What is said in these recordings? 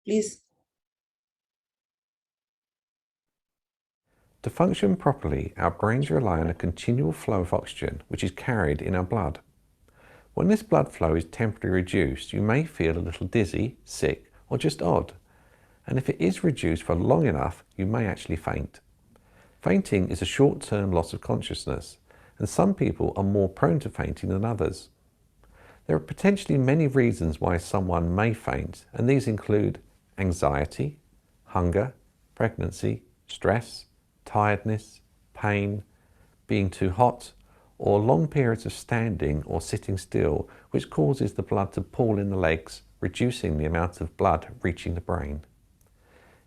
Please. To function properly, our brains rely on a continual flow of oxygen, which is carried in our blood. When this blood flow is temporarily reduced, you may feel a little dizzy, sick, or just odd. And if it is reduced for long enough, you may actually faint. Fainting is a short-term loss of consciousness, and some people are more prone to fainting than others. There are potentially many reasons why someone may faint, and these include anxiety, hunger, pregnancy, stress, tiredness, pain, being too hot, or long periods of standing or sitting still, which causes the blood to pool in the legs, reducing the amount of blood reaching the brain.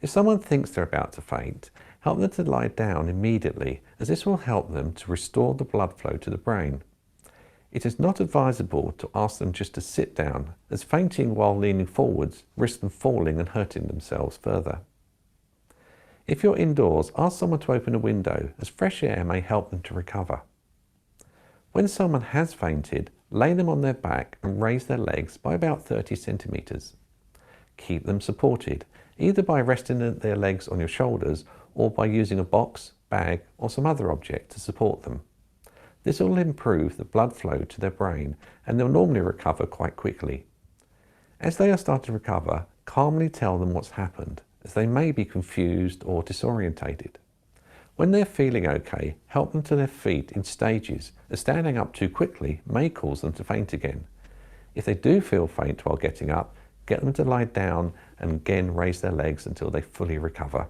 If someone thinks they're about to faint, help them to lie down immediately, as this will help them to restore the blood flow to the brain. It is not advisable to ask them just to sit down, as fainting while leaning forwards risks them falling and hurting themselves further. If you're indoors, ask someone to open a window, as fresh air may help them to recover. When someone has fainted, lay them on their back and raise their legs by about 30 centimeters. Keep them supported, either by resting their legs on your shoulders or by using a box, bag, or some other object to support them. This will improve the blood flow to their brain, and they'll normally recover quite quickly. As they are starting to recover, calmly tell them what's happened, as they may be confused or disorientated. When they're feeling okay, help them to their feet in stages, as standing up too quickly may cause them to faint again. If they do feel faint while getting up, get them to lie down and again raise their legs until they fully recover.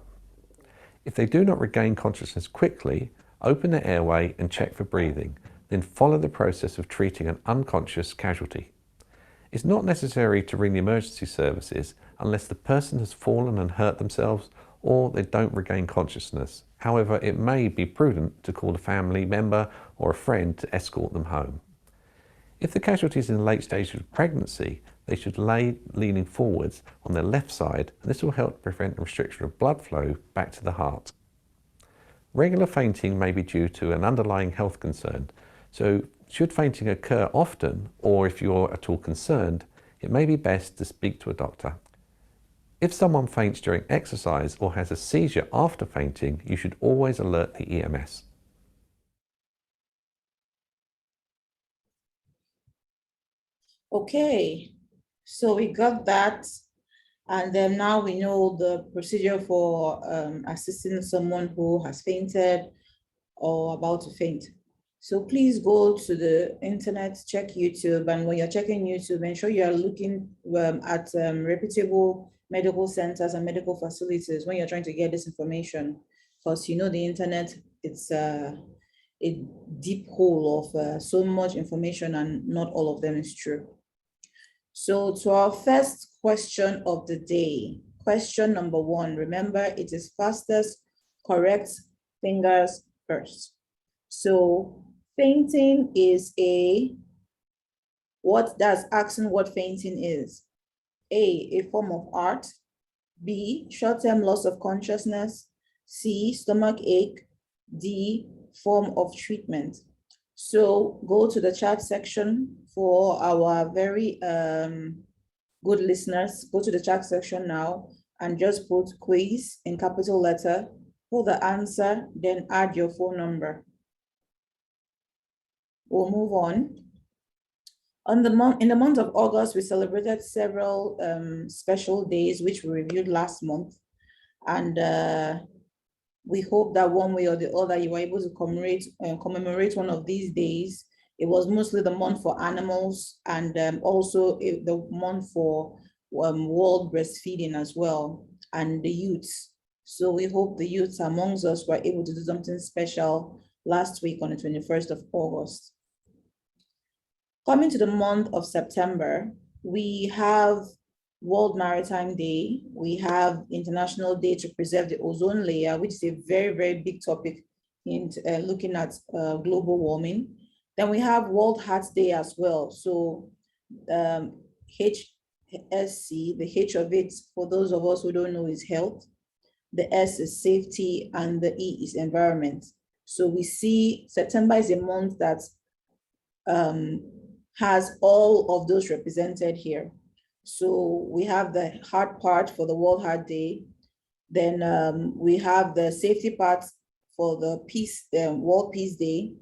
If they do not regain consciousness quickly, open their airway and check for breathing, then follow the process of treating an unconscious casualty. It's not necessary to ring the emergency services unless the person has fallen and hurt themselves or they don't regain consciousness. However, it may be prudent to call a family member or a friend to escort them home. If the casualty is in the late stages of pregnancy, they should lay leaning forwards on their left side, and this will help prevent the restriction of blood flow back to the heart. Regular fainting may be due to an underlying health concern, so should fainting occur often, or if you're at all concerned, it may be best to speak to a doctor. If someone faints during exercise or has a seizure after fainting, you should always alert the EMS. Okay, so we got that. And then now we know the procedure for assisting someone who has fainted or about to faint. So please go to the internet, check YouTube, and when you're checking YouTube, ensure you're looking at reputable medical centers and medical facilities when you're trying to get this information, because you know the internet, it's a deep hole of so much information, and not all of them is true. So to our first question of the day, question number 1, remember it is fastest, correct, fingers first. So fainting is that's asking what fainting is. A form of art. B, short-term loss of consciousness. C, stomach ache. D, form of treatment. So go to the chat section for our very good listeners. Go to the chat section now and just put quiz in capital letter, put the answer, then add your phone number. We'll move on. In the month of August, we celebrated several special days, which we reviewed last month. And we hope that one way or the other, you were able to commemorate one of these days. It was mostly the month for animals, and also the month for World Breastfeeding as well, and the youths. So we hope the youths amongst us were able to do something special last week on the 21st of August. Coming to the month of September, we have World Maritime Day. We have International Day to Preserve the Ozone Layer, which is a very, very big topic in looking at global warming. Then we have World Heart Day as well. So HSE, the H of it, for those of us who don't know, is health. The S is safety, and the E is environment. So we see September is a month that has all of those represented here. So we have the heart part for the World Heart Day. Then we have the safety part for the Peace, World Peace Day.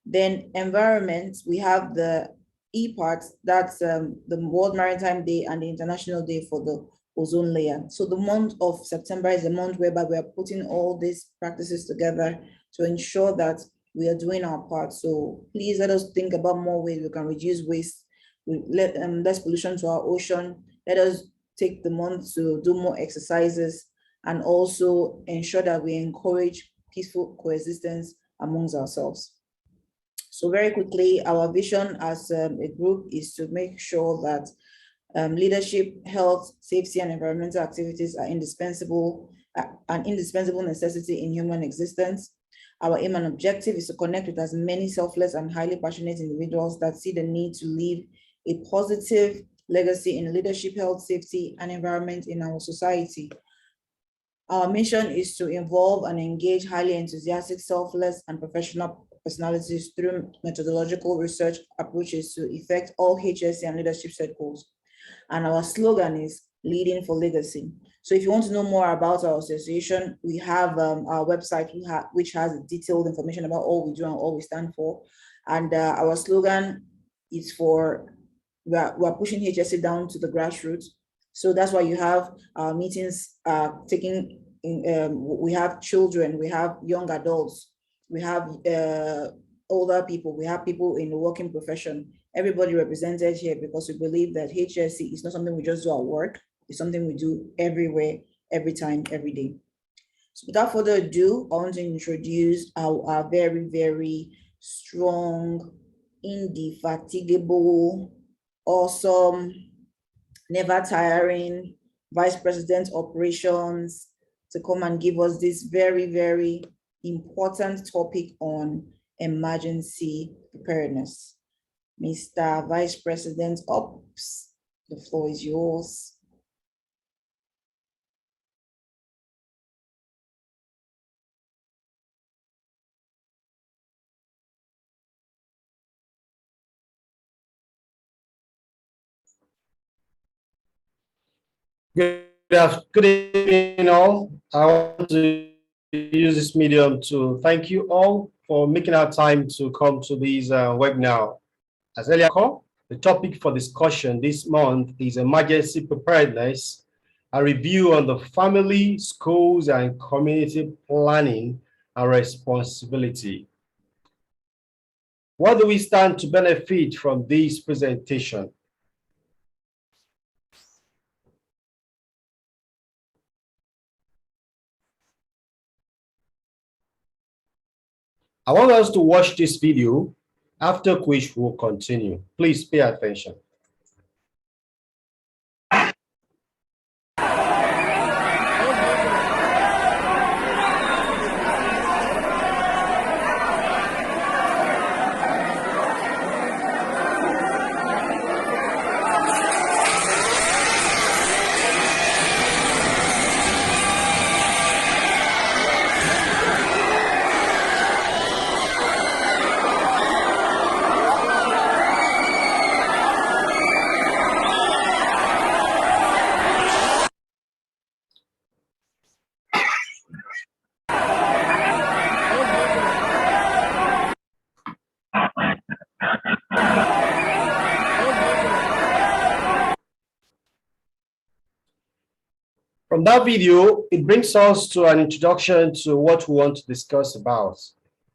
Then environment, we have the E part, that's the World Maritime Day and the International Day for the ozone layer. So the month of September is a month whereby we are putting all these practices together to ensure that we are doing our part. So please let us think about more ways we can reduce waste, less pollution to our ocean. Let us take the month to do more exercises and also ensure that we encourage peaceful coexistence amongst ourselves. So very quickly, our vision as a group is to make sure that leadership, health, safety, and environmental activities are indispensable, an indispensable necessity in human existence. Our aim and objective is to connect with as many selfless and highly passionate individuals that see the need to leave a positive legacy in leadership, health, safety, and environment in our society. Our mission is to involve and engage highly enthusiastic, selfless, and professional personalities through methodological research approaches to effect all HSE and leadership set goals. And our slogan is leading for legacy. So if you want to know more about our association, we have our website, which has detailed information about all we do and all we stand for. And our slogan is we're pushing HSE down to the grassroots. So that's why you have our meetings we have children, we have young adults, we have older people, we have people in the working profession, everybody represented here, because we believe that HSE is not something we just do at work, it's something we do everywhere, every time, every day. So without further ado, I want to introduce our very, very strong, indefatigable, awesome, never tiring Vice President Operations to come and give us this very, very important topic on emergency preparedness. Mr. Vice President Ops, the floor is yours. Good evening, all. I want to use this medium to thank you all for making our time to come to this webinar. As earlier called, the topic for discussion this month is emergency preparedness, a review on the family, schools, and community planning and responsibility. What do we stand to benefit from this presentation? I want us to watch this video, after which we'll continue. Please pay attention. From that video, it brings us to an introduction to what we want to discuss about.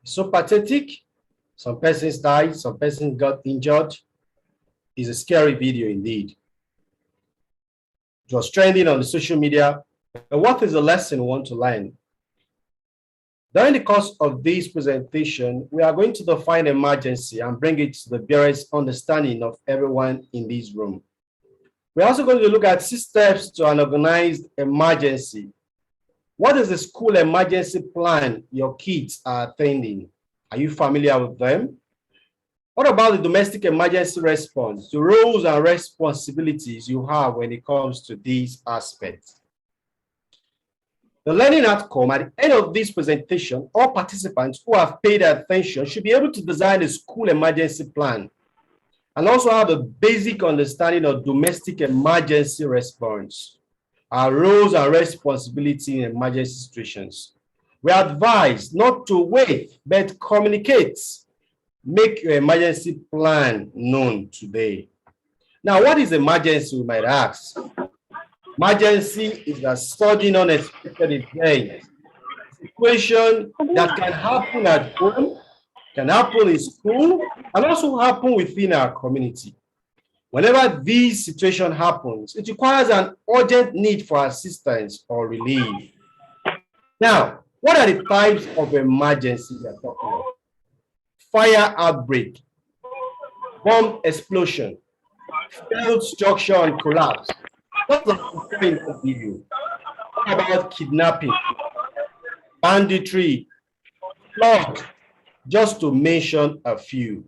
So pathetic, some persons died, some persons got injured. It's a scary video indeed. It was trending on the social media. And what is the lesson we want to learn? During the course of this presentation, we are going to define emergency and bring it to the barest understanding of everyone in this room. We're also going to look at 6 steps to an organized emergency. What is the school emergency plan your kids are attending? Are you familiar with them? What about the domestic emergency response, the roles and responsibilities you have when it comes to these aspects? The learning outcome at the end of this presentation, all participants who have paid attention should be able to design a school emergency plan and also have a basic understanding of domestic emergency response, our roles and responsibility in emergency situations. We are advised not to wait, but communicate. Make your emergency plan known today. Now, what is emergency, we might ask? Emergency is a sudden unexpected event, situation that can happen at home, can happen in school, and also happen within our community. Whenever this situation happens, it requires an urgent need for assistance or relief. Now, what are the types of emergency we are talking about? Fire outbreak, bomb explosion, failed structure and collapse. That's the point of video. What about kidnapping, banditry, flood, just to mention a few.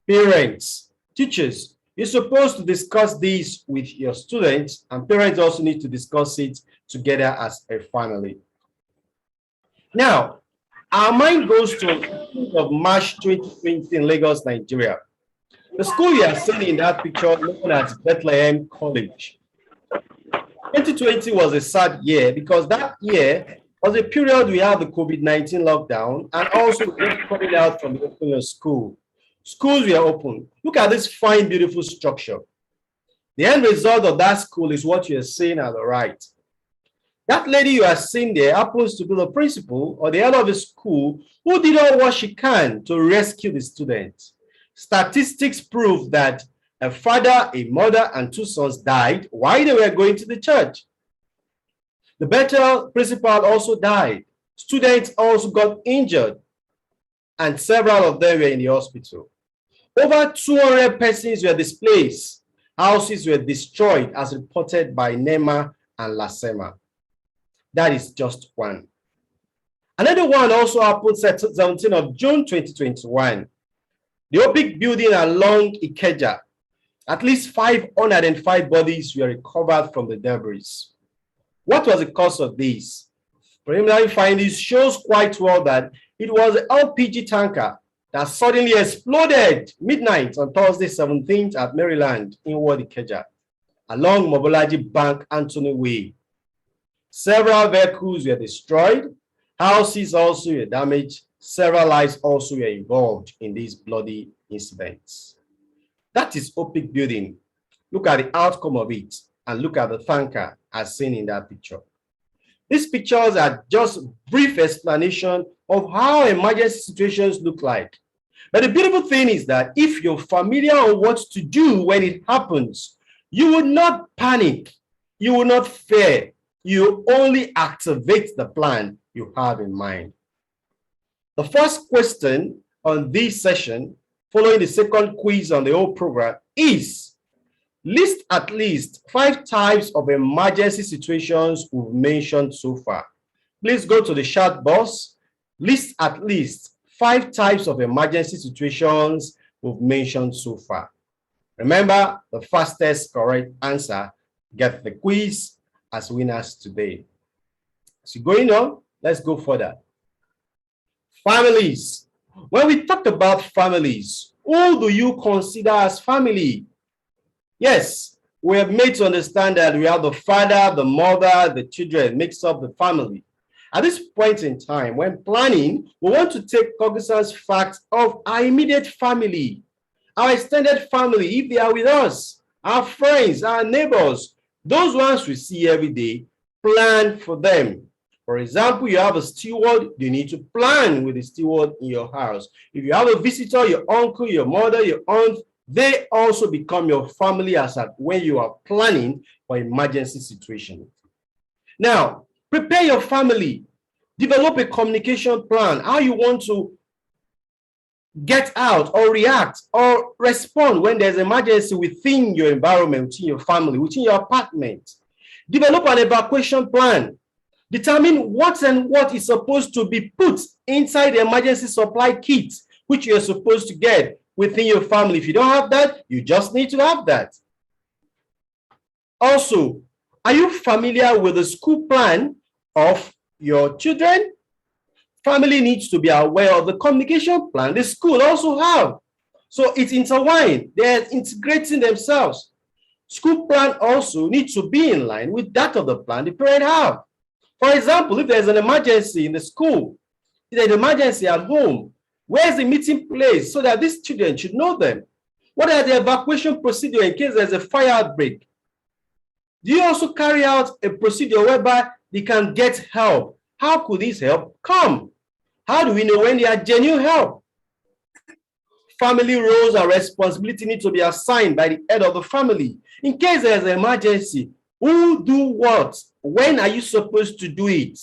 Parents, teachers, you're supposed to discuss this with your students, and parents also need to discuss it together as a family. Now, our mind goes to of March 2020 in Lagos, Nigeria. The school you are seeing in that picture, known as Bethlehem College. 2020 was a sad year because that year was a period we had the COVID-19 lockdown, and also coming out from the opening of school. Schools were open. Look at this fine, beautiful structure. The end result of that school is what you are seeing at the right. That lady you are seeing there happens to be the principal or the head of the school who did all what she can to rescue the students. Statistics prove that a father, a mother, and 2 sons died while they were going to the church. The Bethel principal also died. Students also got injured, and several of them were in the hospital. Over 200 persons were displaced. Houses were destroyed as reported by NEMA and LiHSEIF. That is just one. Another one also happened 17th of June 2021. The Opic building along Ikeja, at least 505 bodies were recovered from the debris. What was the cause of this? Preliminary findings shows quite well that it was an LPG tanker that suddenly exploded midnight on Thursday 17th at Maryland in Ward Ikeja, along Mobolaji Bank, Anthony Way. Several vehicles were destroyed, houses also were damaged, several lives also were involved in these bloody incidents. That is Opic building. Look at the outcome of it and look at the tanker as seen in that picture. These pictures are just brief explanation of how emergency situations look like. But the beautiful thing is that if you're familiar on what to do when it happens, you will not panic, you will not fear, you only activate the plan you have in mind. The first question on this session, following the second quiz on the whole program, is list at least 5 types of emergency situations we've mentioned so far. Please go to the chat box, list at least 5 types of emergency situations we've mentioned so far. Remember, the fastest correct answer gets the quiz as winners today. So going on, let's go further. Families. When we talk about families, who do you consider as family? Yes, we have made to understand that we have the father, the mother, the children makes up the family. At this point in time, when planning, we want to take cognizance facts of our immediate family, our extended family, if they are with us, our friends, our neighbors, those ones we see every day, plan for them. For example, you have a steward, you need to plan with the steward in your house. If you have a visitor, your uncle, your mother, your aunt, they also become your family as at when you are planning for emergency situations. Now, prepare your family. Develop a communication plan, how you want to get out or react or respond when there's an emergency within your environment, within your family, within your apartment. Develop an evacuation plan. Determine what and what is supposed to be put inside the emergency supply kit, which you're supposed to get within your family. If you don't have that, you just need to have that. Also, are you familiar with the school plan of your children? Family needs to be aware of the communication plan the school also have. So it's intertwined. They're integrating themselves. School plan also needs to be in line with that of the plan the parent have. For example, if there's an emergency in the school, if there's an emergency at home, where's the meeting place so that these children should know them? What are the evacuation procedure in case there's a fire outbreak? Do you also carry out a procedure whereby they can get help? How could this help come? How do we know when they are genuine help? Family roles and responsibility need to be assigned by the head of the family. In case there's an emergency, who do what? When are you supposed to do it?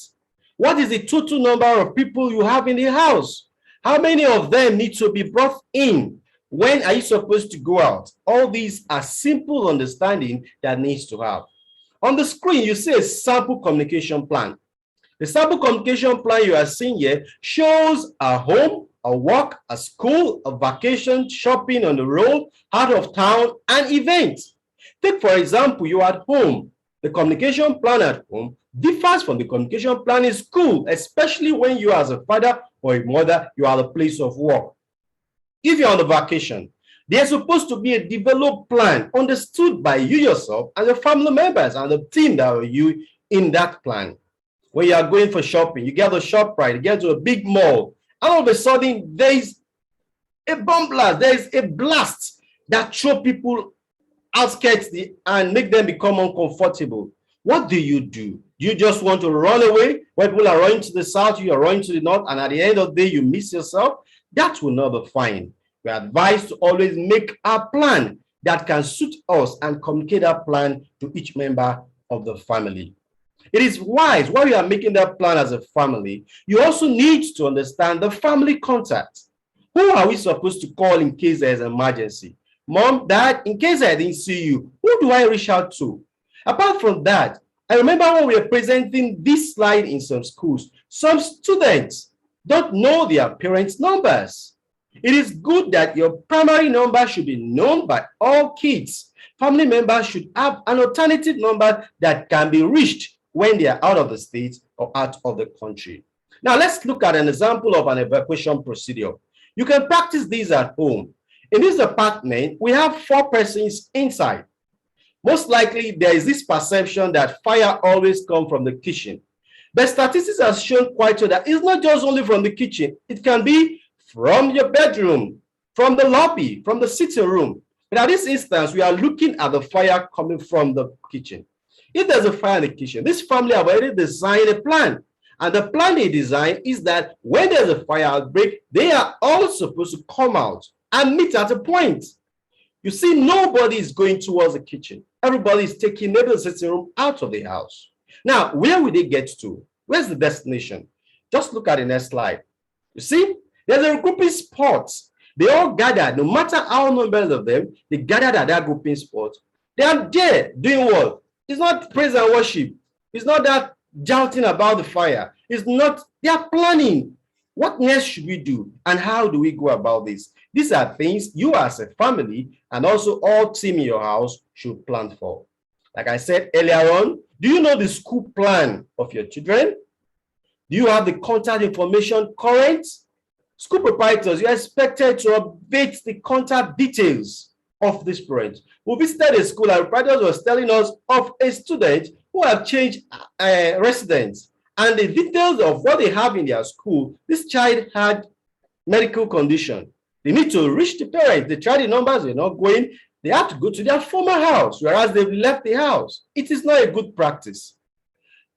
What is the total number of people you have in the house? How many of them need to be brought in? When are you supposed to go out? All these are simple understanding that needs to have. On the screen, you see a sample communication plan. The sample communication plan you are seeing here shows a home, a work, a school, a vacation, shopping on the road, out of town, and events. Take, for example, you are at home. The communication plan at home differs from the communication plan in school, especially when you as a father or a mother, you are the place of work. If you're on the vacation, there's supposed to be a developed plan understood by you yourself and the family members and the team that are you in that plan. When you are going for shopping, you get the ShopRite, you get to a big mall, and all of a sudden there's a bomb blast, there's a blast that throw people outskirts and make them become uncomfortable. What do? Do you just want to run away? When people are running to the south, you are running to the north, and at the end of the day, you miss yourself? That will not be fine. We are advised to always make a plan that can suit us and communicate that plan to each member of the family. It is wise while you are making that plan as a family, you also need to understand the family contact. Who are we supposed to call in case there is an emergency? Mom, Dad, in case I didn't see you, who do I reach out to? Apart from that, I remember when we were presenting this slide in some schools, some students don't know their parents' numbers. It is good that your primary number should be known by all kids. Family members should have an alternative number that can be reached when they are out of the state or out of the country. Now, let's look at an example of an evacuation procedure. You can practice these at home. In this apartment, we have 4 persons inside. Most likely, there is this perception that fire always comes from the kitchen. But statistics have shown quite well that it's not just only from the kitchen. It can be from your bedroom, from the lobby, from the sitting room. But at this instance, we are looking at the fire coming from the kitchen. If there's a fire in the kitchen, this family have already designed a plan. And the plan they designed is that when there's a fire outbreak, they are all supposed to come out and meet at a point. You see, nobody is going towards the kitchen. Everybody is taking maybe the sitting room out of the house. Now, where will they get to? Where's the destination? Just look at the next slide. You see, there's a grouping spot. They all gathered, no matter how numbers of them, they gathered at that grouping spot. They are there doing what? It's not praise and worship. It's not that shouting about the fire. It's not, they are planning. What next should we do? And how do we go about this? These are things you as a family and also all team in your house should plan for. Like I said earlier on, do you know the school plan of your children? Do you have the contact information current? School proprietors, you are expected to update the contact details of this parent. We visited a school and the proprietor was telling us of a student who have changed residence, and the details of what they have in their school. This child had medical condition. They need to reach the parents. They try the numbers, they're not going. They have to go to their former house, whereas they've left the house. It is not a good practice.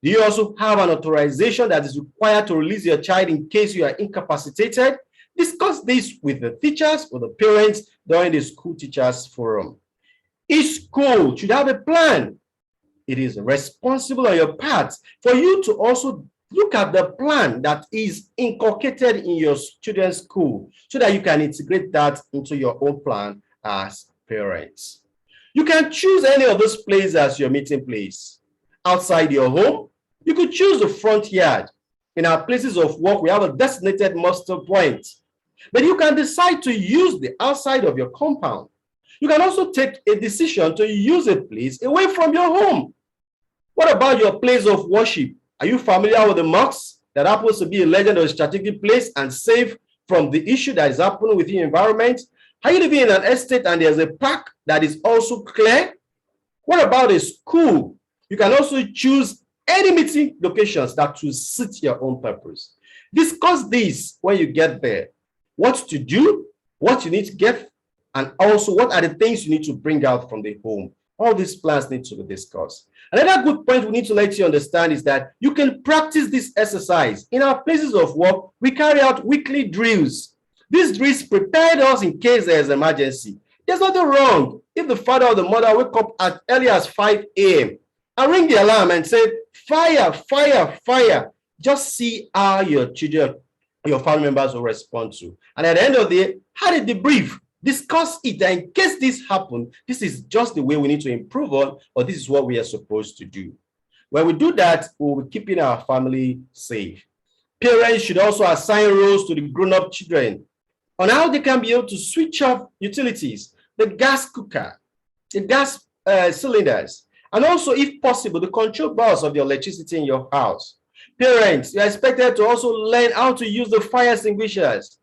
Do you also have an authorization that is required to release your child in case you are incapacitated? Discuss this with the teachers or the parents during the school teachers forum. Each school should have a plan. It is responsible on your part for you to also look at the plan that is inculcated in your children's school so that you can integrate that into your own plan as parents. You can choose any of those places as your meeting place. Outside your home, you could choose the front yard. In our places of work, we have a designated muster point. But you can decide to use the outside of your compound. You can also take a decision to use a place away from your home. What about your place of worship? Are you familiar with the mosque that happens to be a legend or a strategic place and safe from the issue that is happening within your environment? Are you living in an estate and there's a park that is also clear? What about a school? You can also choose any meeting locations that will suit your own purpose. Discuss this when you get there. What to do, what you need to get, and also what are the things you need to bring out from the home. All these plans need to be discussed. Another good point we need to let you understand is that you can practice this exercise. In our places of work, we carry out weekly drills. These drills prepared us in case there is an emergency. There's nothing wrong if the father or the mother wake up as early as 5 a.m. and ring the alarm and say, fire, fire, fire. Just see how your children, your family members will respond to. And at the end of the day, have a debrief. Discuss it. And in case this happens, this is just the way we need to improve on, or this is what we are supposed to do. When we do that, we'll be keeping our family safe. Parents should also assign roles to the grown-up children on how they can be able to switch off utilities, the gas cooker, the gas cylinders, and also, if possible, the control bars of the electricity in your house. Parents, you are expected to also learn how to use the fire extinguishers.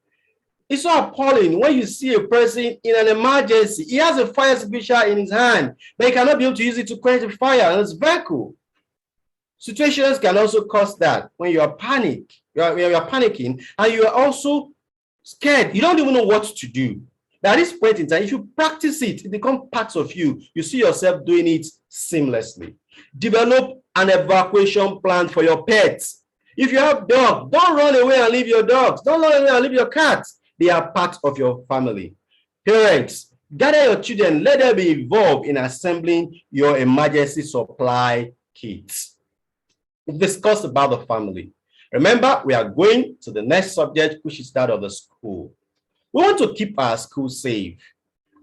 It's so appalling when you see a person in an emergency. He has a fire extinguisher in his hand, but he cannot be able to use it to quench the fire in his vehicle. Situations can also cause that when you are panicking and you are also scared. You don't even know what to do. But at this point in time, if you practice it, it becomes part of you. You see yourself doing it seamlessly. Develop an evacuation plan for your pets. If you have dogs, don't run away and leave your dogs. Don't run away and leave your cats. They are part of your family. Parents, gather your children. Let them be involved in assembling your emergency supply kits. We've discussed about the family. Remember, we are going to the next subject, which is that of the school. We want to keep our school safe.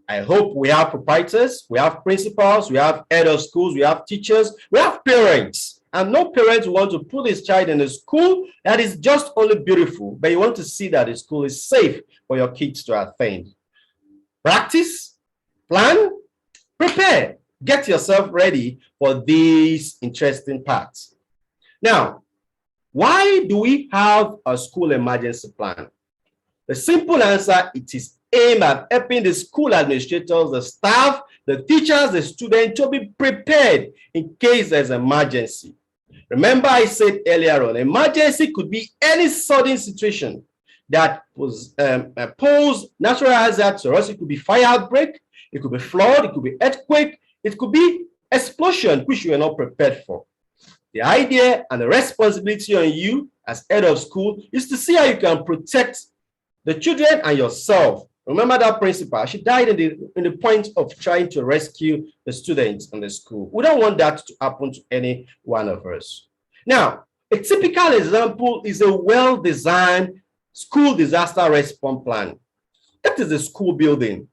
I hope we have proprietors, we have principals, we have head of schools, we have teachers, we have parents. And no parents want to put his child in a school that is just only beautiful, but you want to see that the school is safe for your kids to attend. Practice, plan, prepare. Get yourself ready for these interesting parts. Now, why do we have a school emergency plan? The simple answer, it is aimed at helping the school administrators, the staff, the teachers, the students to be prepared in case there's an emergency. Remember, I said earlier on, emergency could be any sudden situation that was pose natural hazard to us. It could be fire outbreak, it could be flood, it could be earthquake, it could be explosion, which you are not prepared for. The idea and the responsibility on you as head of school is to see how you can protect the children and yourself. Remember that principal, she died in the point of trying to rescue the students in the school. We don't want that to happen to any one of us. Now, a typical example is a well-designed school disaster response plan. That is the school building.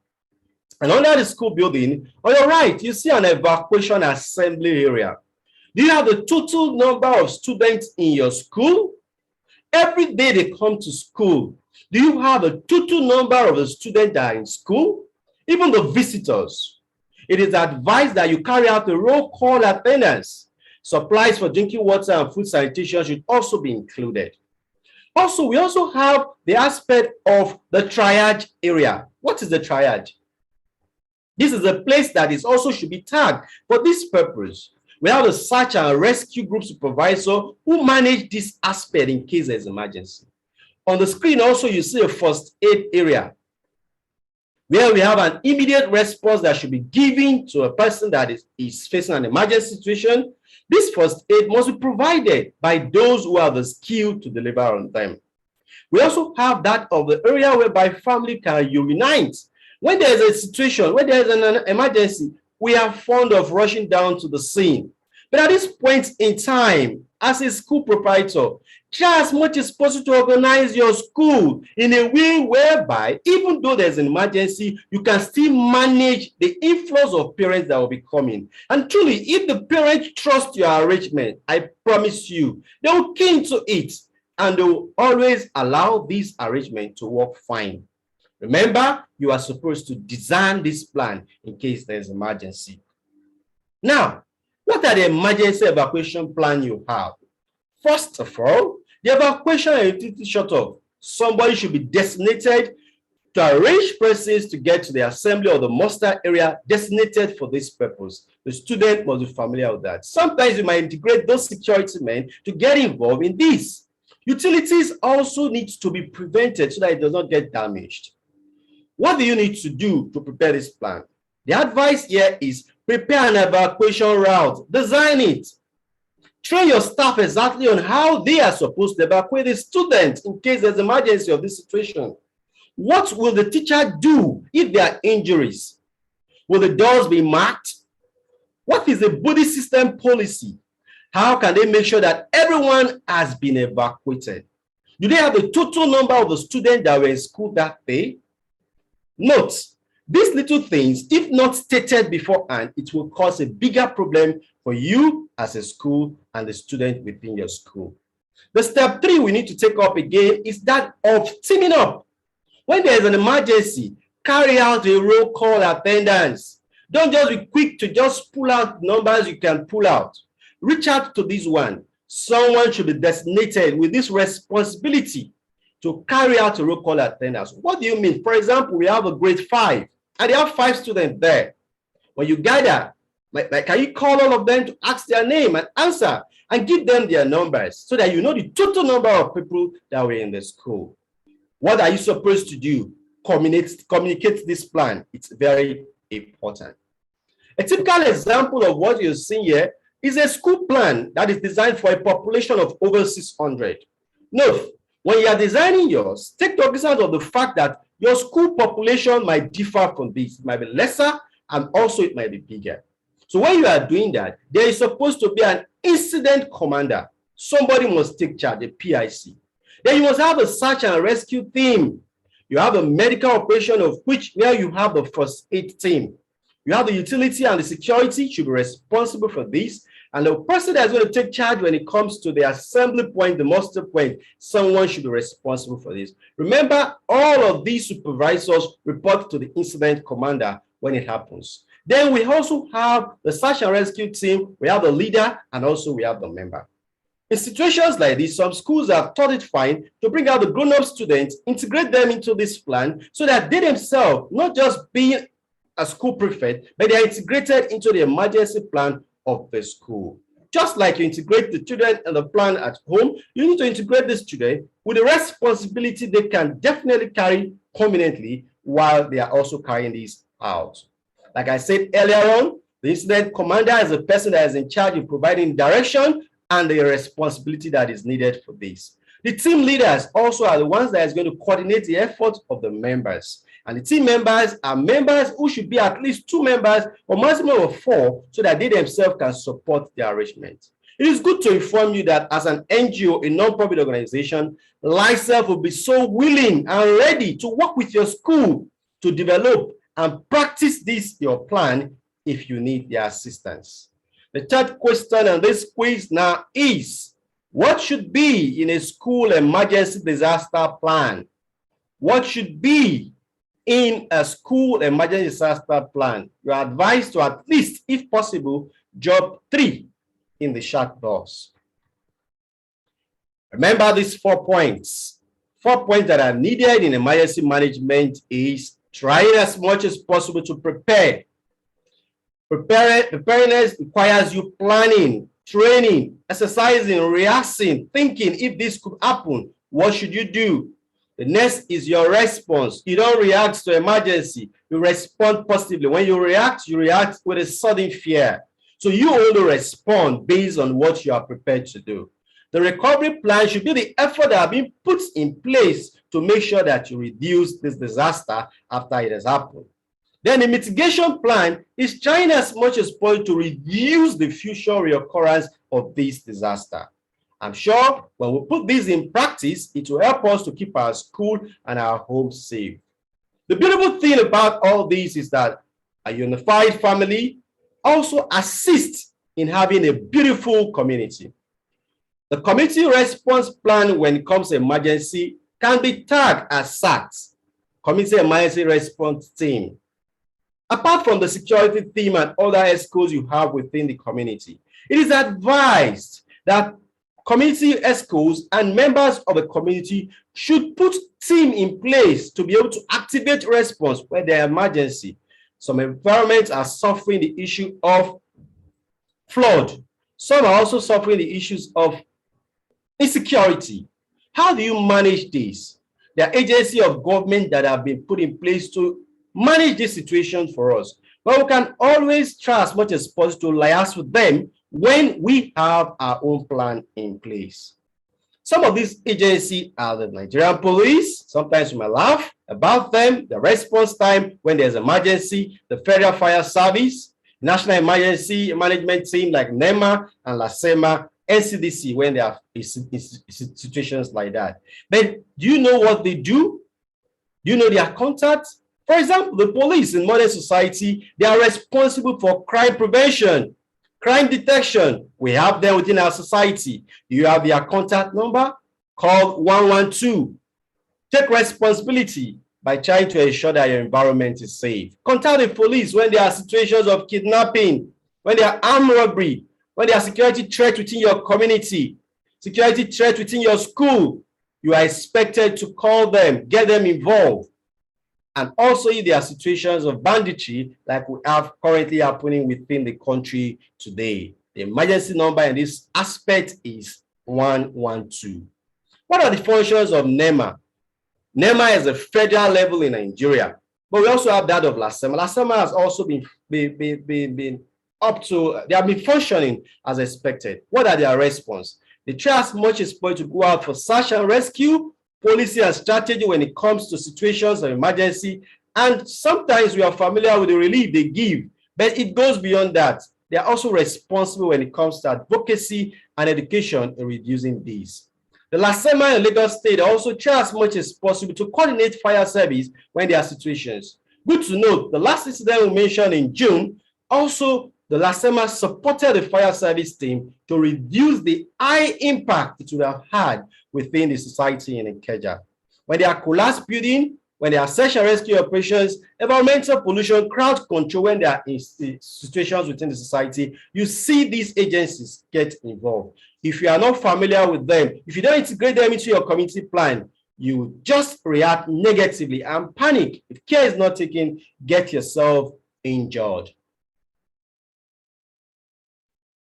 And under the school building, on your right, you see an evacuation assembly area. Do you have the total number of students in your school? Every day they come to school. Do you have a total number of the students that are in school? Even the visitors. It is advised that you carry out a roll call attendance. Supplies for drinking water and food sanitation should also be included. Also, we also have the aspect of the triage area. What is the triage? This is a place that is also should be tagged for this purpose. We have a search and rescue group supervisor who manage this aspect in case there's an emergency. On the screen also, you see a first aid area where we have an immediate response that should be given to a person that is facing an emergency situation. This first aid must be provided by those who have the skill to deliver on time. We also have that of the area whereby family can unite. When there is a situation, when there is an emergency, we are fond of rushing down to the scene. But at this point in time, as a school proprietor, try as much as possible to organize your school in a way whereby, even though there's an emergency, you can still manage the inflows of parents that will be coming. And truly, if the parents trust your arrangement, I promise you, they will key into it and they will always allow this arrangement to work fine. Remember, you are supposed to design this plan in case there's an emergency. Now, what are the emergency evacuation plan you have? First of all, the evacuation and utility shut off. Somebody should be designated to arrange persons to get to the assembly or the muster area designated for this purpose. The student must be familiar with that. Sometimes you might integrate those security men to get involved in this. Utilities also need to be prevented so that it does not get damaged. What do you need to do to prepare this plan? The advice here is prepare an evacuation route, design it. Train your staff exactly on how they are supposed to evacuate the students in case there's an emergency of this situation. What will the teacher do if there are injuries? Will the doors be marked? What is the buddy system policy? How can they make sure that everyone has been evacuated? Do they have the total number of the students that were in school that day? Note, these little things, if not stated beforehand, it will cause a bigger problem for you as a school and the student within your school. The step 3 we need to take up again is that of teaming up. When there is an emergency, carry out a roll call attendance. Don't just be quick to just pull out numbers you can pull out. Reach out to this one. Someone should be designated with this responsibility to carry out a roll call attendance. What do you mean? For example, we have a grade 5 and they have 5 students there. When you gather, can you call all of them to ask their name and answer and give them their numbers so that you know the total number of people that were in the school? What are you supposed to do? Communicate this plan. It's very important. A typical example of what you're seeing here is a school plan that is designed for a population of over 600. Note, when you are designing yours, take cognizance of the fact that your school population might differ from this. It might be lesser and also it might be bigger. So when you are doing that, there is supposed to be an incident commander. Somebody must take charge, a PIC. Then you must have a search and rescue team. You have a medical operation of which where you have the first aid team. You have the utility and the security should be responsible for this. And the person that's going to take charge when it comes to the assembly point, the muster point, someone should be responsible for this. Remember, all of these supervisors report to the incident commander when it happens. Then we also have the search and rescue team. We have the leader and also we have the member. In situations like this, some schools have thought it fine to bring out the grown-up students, integrate them into this plan so that they themselves, not just being a school prefect, but they are integrated into the emergency plan of the school. Just like you integrate the children and the plan at home, you need to integrate the student with the responsibility they can definitely carry permanently while they are also carrying this out. Like I said earlier on, the incident commander is the person that is in charge of providing direction and the responsibility that is needed for this. The team leaders also are the ones that is going to coordinate the efforts of the members. And the team members are members who should be at least 2 members or maximum of 4 so that they themselves can support the arrangement. It is good to inform you that as an NGO, a non-profit organization, LiHSEIF will be so willing and ready to work with your school to develop and practice this, your plan, if you need their assistance. The third question on this quiz now is, what should be in a school emergency disaster plan? What should be in a school emergency disaster plan? You are advised to at least, if possible, drop 3 in the chat box. Remember these 4 points. 4 points that are needed in emergency management is trying as much as possible to prepare. Preparedness requires you planning, training, exercising, rehearsing, thinking if this could happen, what should you do? The next is your response. You don't react to emergency. You respond positively. When you react with a sudden fear. So you only respond based on what you are prepared to do. The recovery plan should be the effort that have been put in place to make sure that you reduce this disaster after it has happened. Then the mitigation plan is trying as much as possible to reduce the future reoccurrence of this disaster. I'm sure when we put this in practice, it will help us to keep our school and our home safe. The beautiful thing about all this is that a unified family also assists in having a beautiful community. The community response plan when it comes to emergency can be tagged as SAT, Community Emergency Response Team. Apart from the security team and other ESCOs you have within the community, it is advised that community ESCOs and members of the community should put team in place to be able to activate response when there are emergency. Some environments are suffering the issue of flood. Some are also suffering the issues of insecurity. How do you manage this? There are agencies of government that have been put in place to manage this situation for us. But we can always try as much as possible to liaise with them when we have our own plan in place. Some of these agencies are the Nigerian police. Sometimes we might laugh about them. The response time when there's emergency, the Federal Fire Service, National Emergency Management Team like NEMA and LiHSEIF, NCDC when there are situations like that. But do you know what they do? Do you know their contacts? For example, the police in modern society, they are responsible for crime prevention, crime detection. We have them within our society. You have their contact number, call 112. Take responsibility by trying to ensure that your environment is safe. Contact the police when there are situations of kidnapping, when there are armed robbery, when there are security threats within your community, security threats within your school. You are expected to call them, get them involved. And also if there are situations of banditry like we have currently happening within the country today. The emergency number in this aspect is 112. What are the functions of NEMA? NEMA is a federal level in Nigeria, but we also have that of LiHSEIF. LiHSEIF has also been up to, they have been functioning as expected. What are their response? They try as much as possible to go out for search and rescue, policy and strategy when it comes to situations of emergency. And sometimes we are familiar with the relief they give, but it goes beyond that. They are also responsible when it comes to advocacy and education in reducing these. The LiHSEIF in Lagos State also try as much as possible to coordinate fire service when there are situations. Good to note, the last incident we mentioned in June, also the LiHSEIF supported the fire service team to reduce the high impact it would have had within the society in Ikeja. When there are collapsed buildings, when there are search and rescue operations, environmental pollution, crowd control, when there are situations within the society, you see these agencies get involved. If you are not familiar with them, if you don't integrate them into your community plan, you just react negatively and panic. If care is not taken, get yourself injured.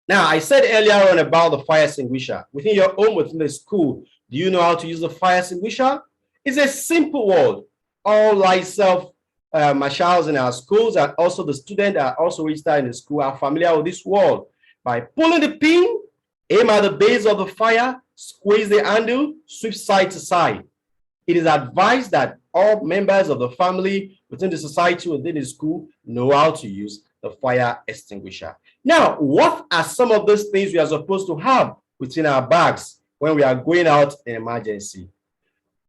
Now, I said earlier on about the fire extinguisher. Within your home, within the school, do you know how to use the fire extinguisher? It's a simple word. All LiHSEIF marshals in our schools and also the students that are also registered in the school are familiar with this word. By pulling the pin, aim at the base of the fire, squeeze the handle, sweep side to side. It is advised that all members of the family within the society, within the school, know how to use the fire extinguisher. Now, what are some of those things we are supposed to have within our bags when we are going out in emergency?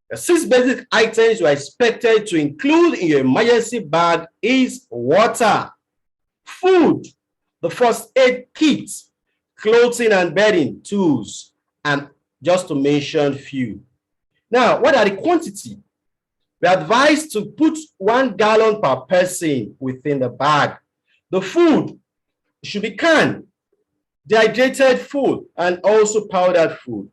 The 6 basic items you are expected to include in your emergency bag is water, food, the first aid kit, clothing and bedding, tools, and just to mention few. Now, what are the quantity? We are advised to put 1 gallon per person within the bag. The food should be canned, dehydrated food, and also powdered food.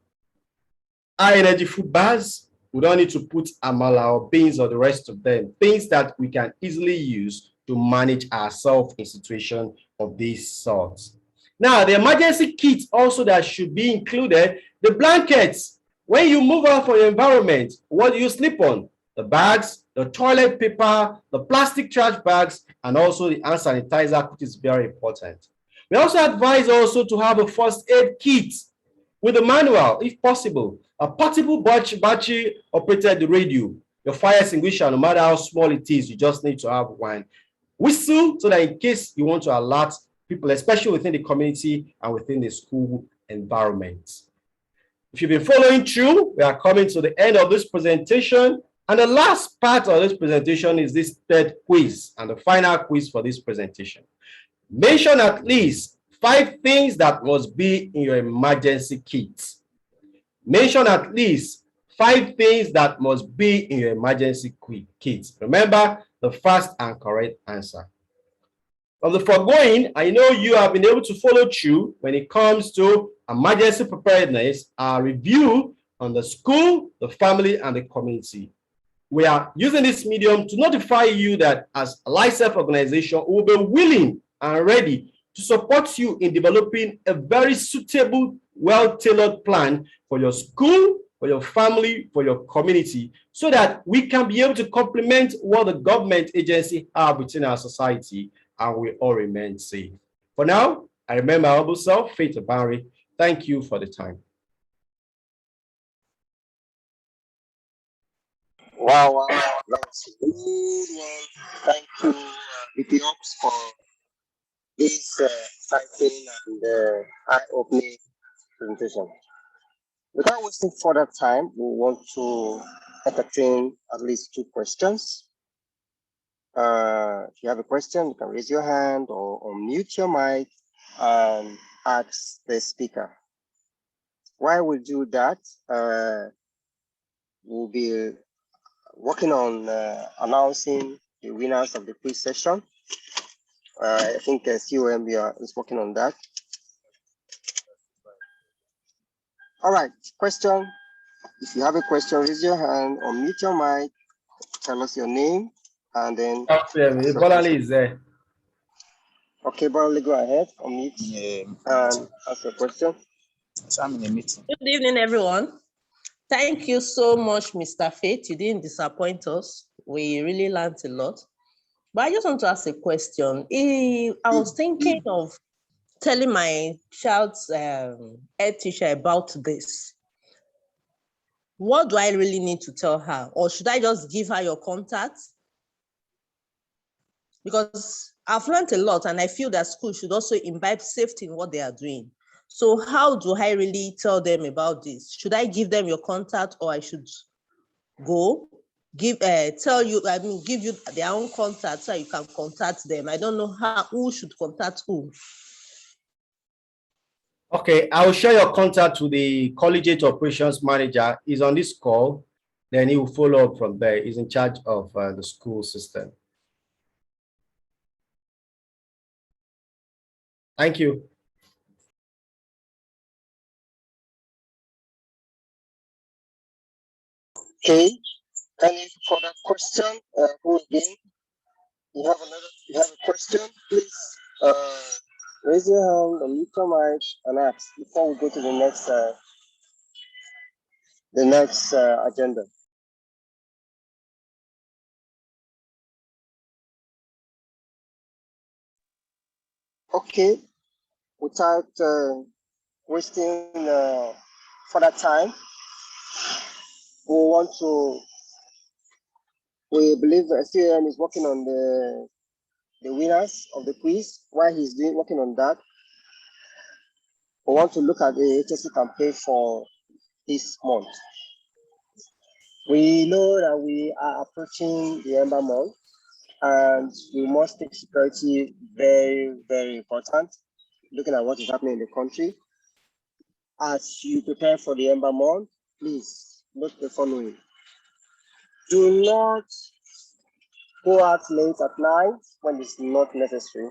High energy food bars, we don't need to put amala or beans or the rest of them, things that we can easily use to manage ourselves in situations of this sort. Now, the emergency kit also that should be included, the blankets. When you move out from your environment, what do you sleep on? The bags, the toilet paper, the plastic trash bags, and also the hand sanitizer, which is very important. We also advise also to have a first aid kit with a manual, if possible, a portable battery operated radio, your fire extinguisher, no matter how small it is, you just need to have one. Whistle, so that in case you want to alert people, especially within the community and within the school environment. If you've been following through, we are coming to the end of this presentation. And the last part of this presentation is this third quiz and the final quiz for this presentation. Mention at least 5 things that must be in your emergency kit. Mention at least 5 things that must be in your emergency kit. Remember the first and correct answer. From the foregoing, I know you have been able to follow through when it comes to emergency preparedness are reviewed on the school, the family, and the community. We are using this medium to notify you that as a LiHSEIF organization, we will be willing and ready to support you in developing a very suitable, well-tailored plan for your school, for your family, for your community, so that we can be able to complement what the government agency have within our society and we all remain safe. For now, I remain my humble self, Faith Barry. Thank you for the time. Wow, that's a good one. Thank you, BPOps, for this exciting and eye-opening presentation. Without wasting further time, we want to entertain at least 2 questions. If you have a question, you can raise your hand or unmute your mic and ask the speaker. While we do that, we'll be working on announcing the winners of the quiz session. I think COM is working on that. All right, question. If you have a question, raise your hand or mute your mic, tell us your name, and then. Bolali is there. Okay, Bolali, go ahead, unmute and ask your question. So I'm in a meeting. Good evening, everyone. Thank you so much, Mr. Faith. You didn't disappoint us. We really learned a lot. But I just want to ask a question. I was thinking of telling my child's ed teacher about this. What do I really need to tell her? Or should I just give her your contact? Because I've learned a lot and I feel that school should also imbibe safety in what they are doing. So how do I really tell them about this? Should I give them your contact or I should go? Give you their own contact so you can contact them. I don't know who should contact who. Okay, I will share your contact with the collegiate operations manager. He's on this call. Then he will follow up from there. He's in charge of the school system. Thank you. Okay, any further question? Who again? You have a question? Please raise your hand, unmute your mic, and ask before we go to the next agenda. Okay, without wasting further time, we believe that CM is working on the winners of the quiz. While he's working on that, we want to look at the HSE campaign for this month. We know that we are approaching the Ember month, and we must take security very, very important, looking at what is happening in the country. As you prepare for the Ember month, please note the following. Do not go out late at night when it's not necessary.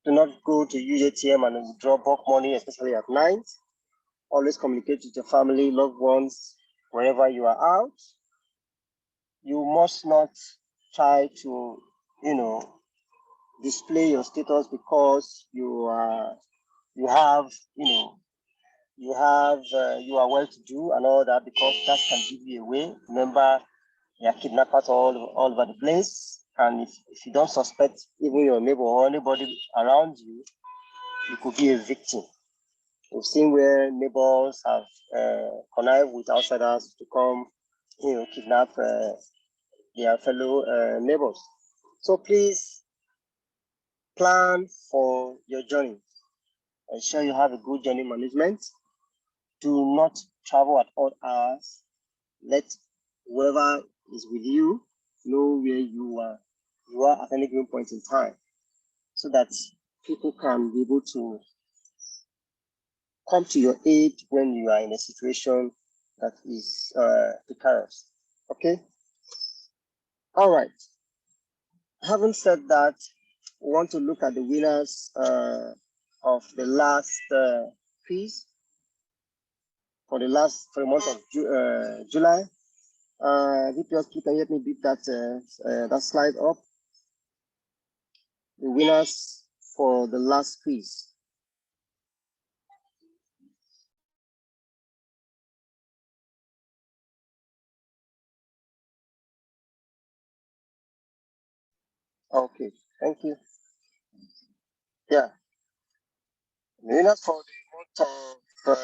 Do not go to UJTM and withdraw bulk money, especially at night. Always communicate with your family, loved ones, wherever you are out. You must not try to, display your status because you are well to do and all that, because that can give you away. Remember, there are kidnappers all over the place, and if you don't suspect even your neighbor or anybody around you, you could be a victim. We've seen where neighbors have connived with outsiders to come, kidnap their fellow neighbors. So please plan for your journey. Ensure you have a good journey management. Do not travel at odd hours. Let whoever is with you know where you are at any given point in time, so that people can be able to come to your aid when you are in a situation that is precarious. Okay? All right. Having said that, we want to look at the winners of the last quiz. for the month of July. VPS, can you help me beat that slide up? The winners for the last quiz. Okay, thank you. Yeah, the winners for the month of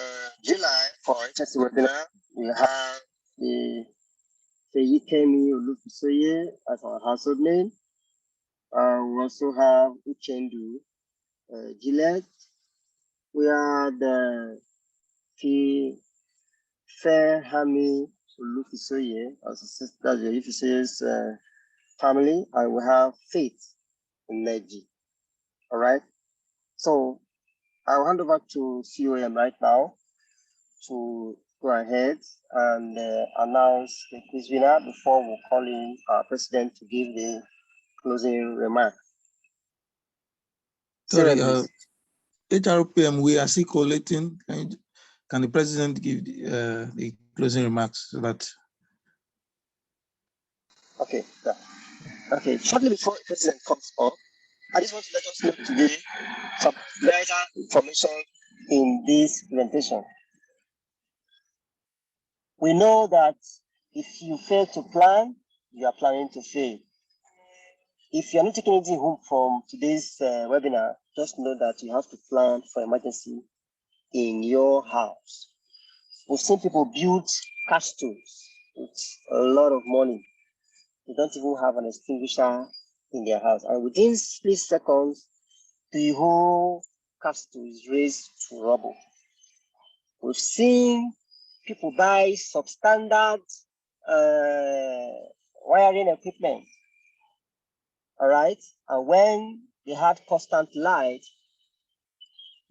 July for HSE webinar, we have the Feyikemi Olufisoye as our household name. We also have Uchendu Gillette. We have the Fehami Olufisoye as a sister, that's the Olufisoye's family, and we have Faith Neji. All right. So I'll hand over to COM right now to go ahead and announce the quiz winner before we call in our president to give the closing remark. Sorry, HRPM, we are still collating. Can the president give the closing remarks so that? Okay. Yeah. Okay. Shortly before the president comes up, I just want to let us know today some greater information in this presentation. We know that if you fail to plan, you are planning to fail. If you're not taking anything home from today's webinar, just know that you have to plan for emergency in your house. We've seen people build castles with a lot of money. They don't even have an extinguisher in their house. And within split seconds, the whole castle is raised to rubble. We've seen people buy substandard wiring equipment. All right. And when they had constant light,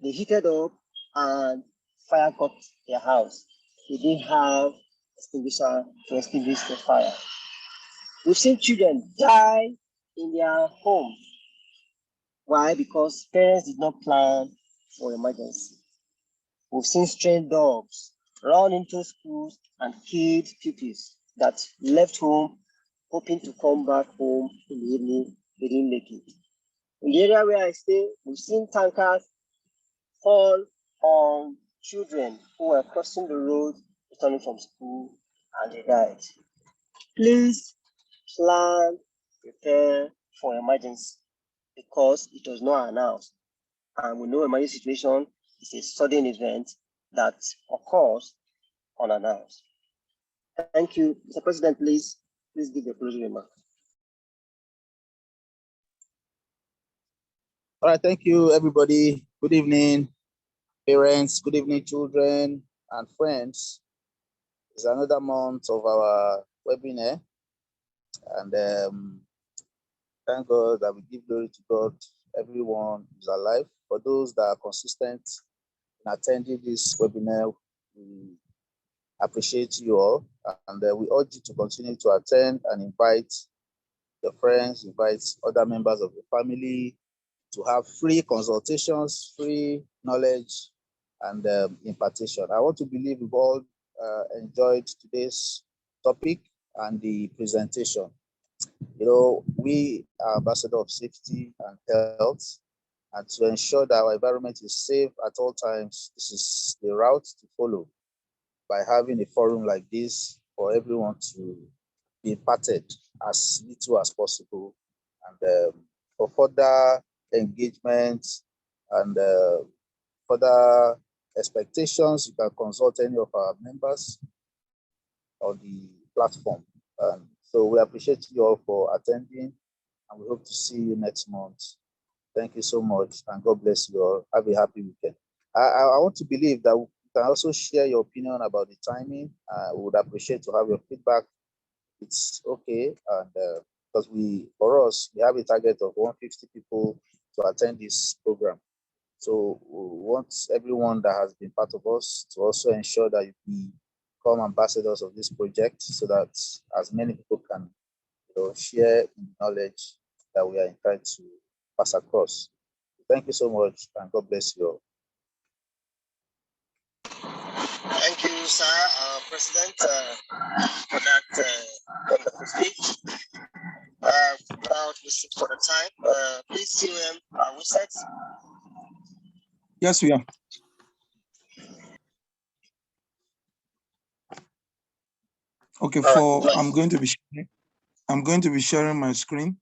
they heated up and fire got their house. They didn't have extinguisher to extinguish the fire. We've seen children die in their homes. Why? Because parents did not plan for emergency. We've seen stray dogs run into schools and killed pupils that left home hoping to come back home in the evening. They didn't make it. In the area where I stay, we've seen tankers fall on children who were crossing the road returning from school and they died. Please plan, prepare for emergency because it was not announced. And we know emergency situation is a sudden event that occurs unannounced. Thank you. Mr. President, please give your closing remark. All right, thank you, everybody. Good evening, parents. Good evening, children and friends. It's another month of our webinar, and thank God that we give glory to God. Everyone is alive. For those that are consistent in attending this webinar, we appreciate you all, and we urge you to continue to attend and invite your friends, invite other members of the family to have free consultations, free knowledge, and impartation. I want to believe we've all enjoyed today's topic and the presentation. You know, we are ambassadors of safety and health, and to ensure that our environment is safe at all times, this is the route to follow by having a forum like this for everyone to be imparted as little as possible, and for further engagement and further expectations, you can consult any of our members on the platform. So we appreciate you all for attending, and we hope to see you next month. Thank you so much, and God bless you all. Have a happy weekend. I want to believe that you can also share your opinion about the timing. We would appreciate to have your feedback. It's okay, and because for us, we have a target of 150 people to attend this program. So we want everyone that has been part of us to also ensure that you become ambassadors of this project, so that as many people can share in the knowledge that we are trying to pass across. Thank you so much, and God bless you all. Thank you, President, for that wonderful speech. Without wasting for the time, please see are we set? Yes, we are. Okay, I'm going to be sharing my screen.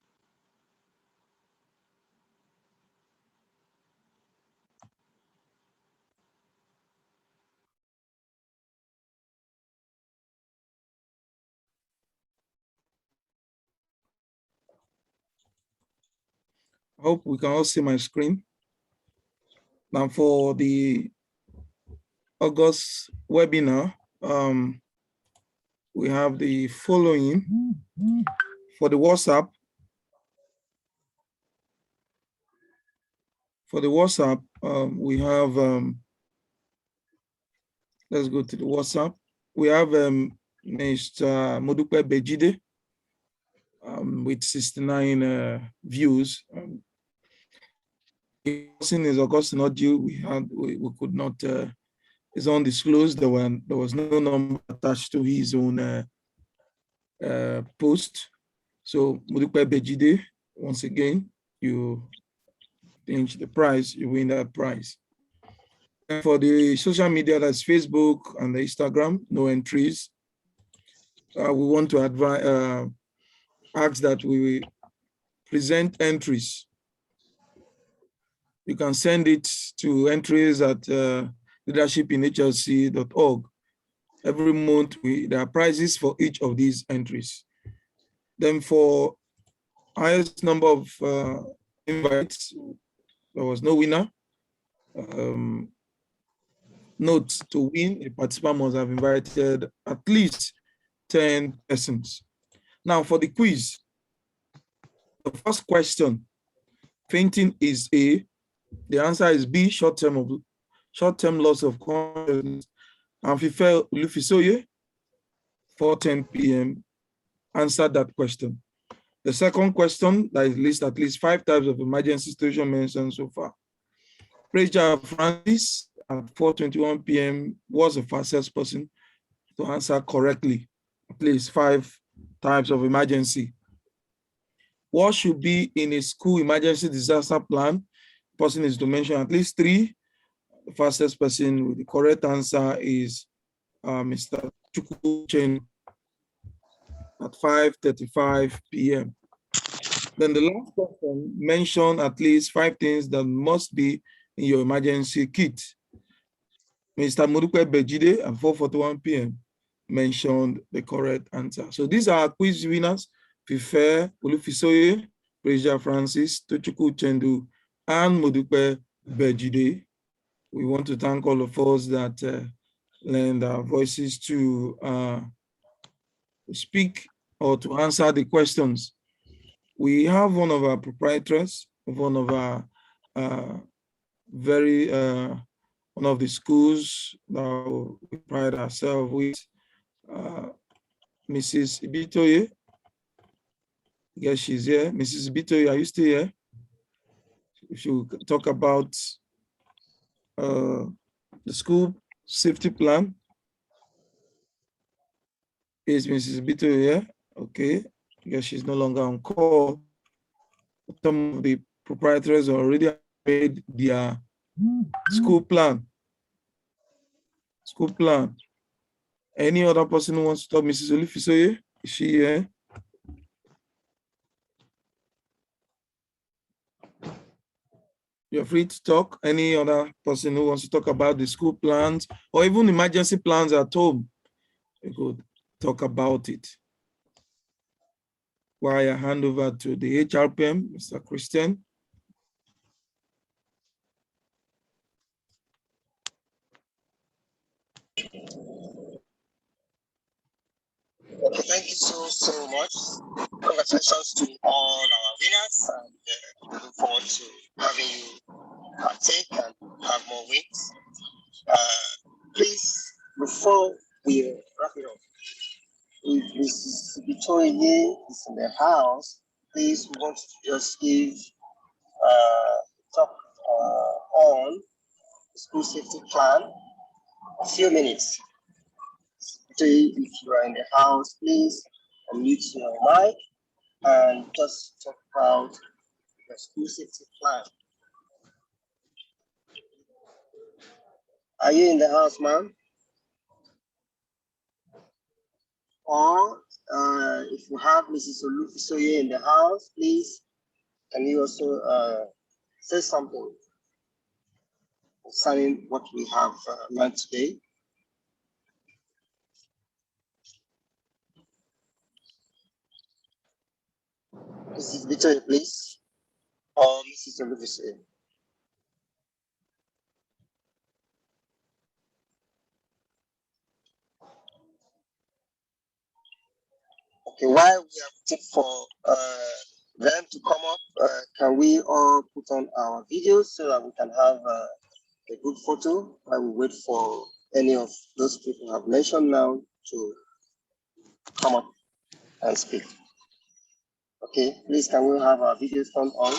I hope we can all see my screen. Now for the August webinar, we have the following. For the WhatsApp, we have, let's go to the WhatsApp. We have Mr. Modupe Bejide with 69 views. Person is August not due. We could not. It's undisclosed. There was no number attached to his own post. So Modupe Bejide, once again, you change the prize, you win that prize. And for the social media, that's Facebook and the Instagram, no entries. We want to advise, ask that we present entries. You can send it to entries at leadershipinhlc.org. Every month, there are prizes for each of these entries. Then for highest number of invites, there was no winner. Note, to win, a participant must have invited at least 10 persons. Now for the quiz, the first question, fainting is A. The answer is B, short-term loss of consciousness. And Fife Olufisoye, 4:10 p.m., answered that question. The second question, that is list at least 5 types of emergency situation mentioned so far. Preja Francis at 4:21 p.m. was the fastest person to answer correctly, at least 5 types of emergency. What should be in a school emergency disaster plan? Person is to mention at least 3. The fastest person with the correct answer is Mr. Chukwu Chen at 5:35 p.m. Then the last person mentioned at least 5 things that must be in your emergency kit. Mr. Modupe Bejide at 4:41 p.m. mentioned the correct answer. So these are our quiz winners: Fife Olufisoye, Preja Francis, Tochukwu Chendu, and Modupe Bejide. We want to thank all of us that lend our voices to speak or to answer the questions. We have one of our proprietors of one of our one of the schools that we pride ourselves with, Mrs. Ibitoye. Yes, she's here. Mrs. Ibitoye, are you still here? If you talk about the school safety plan. Is Mrs. Ibitoye here? Okay. Yes, she's no longer on call. Some of the proprietors already made their school plan. School plan. Any other person who wants to talk? Mrs. Olufisoye, is she here? You're free to talk. Any other person who wants to talk about the school plans or even emergency plans at home, you could talk about it. While I hand over to the HRPM, Mr. Christian. Thank you so much. Congratulations to all our winners, and looking forward to having you partake and have more wins. Please, before we wrap it up, if Mrs. Bitoye is in the house, please, we want to just give talk on the school safety plan. A few minutes if you are in the house, please unmute your mic and just talk about the school safety plan. Are you in the house, ma'am? Or if you have Mrs. Olufisoye in the house, please, can you also say something concerning what we have learned today? Mrs. Victoria, please, or Mrs. Olufisoye. Okay, while we are waiting for them to come up, can we all put on our videos so that we can have a good photo while we wait for any of those people I've mentioned now to come up and speak? Okay, please can we have our videos turned on?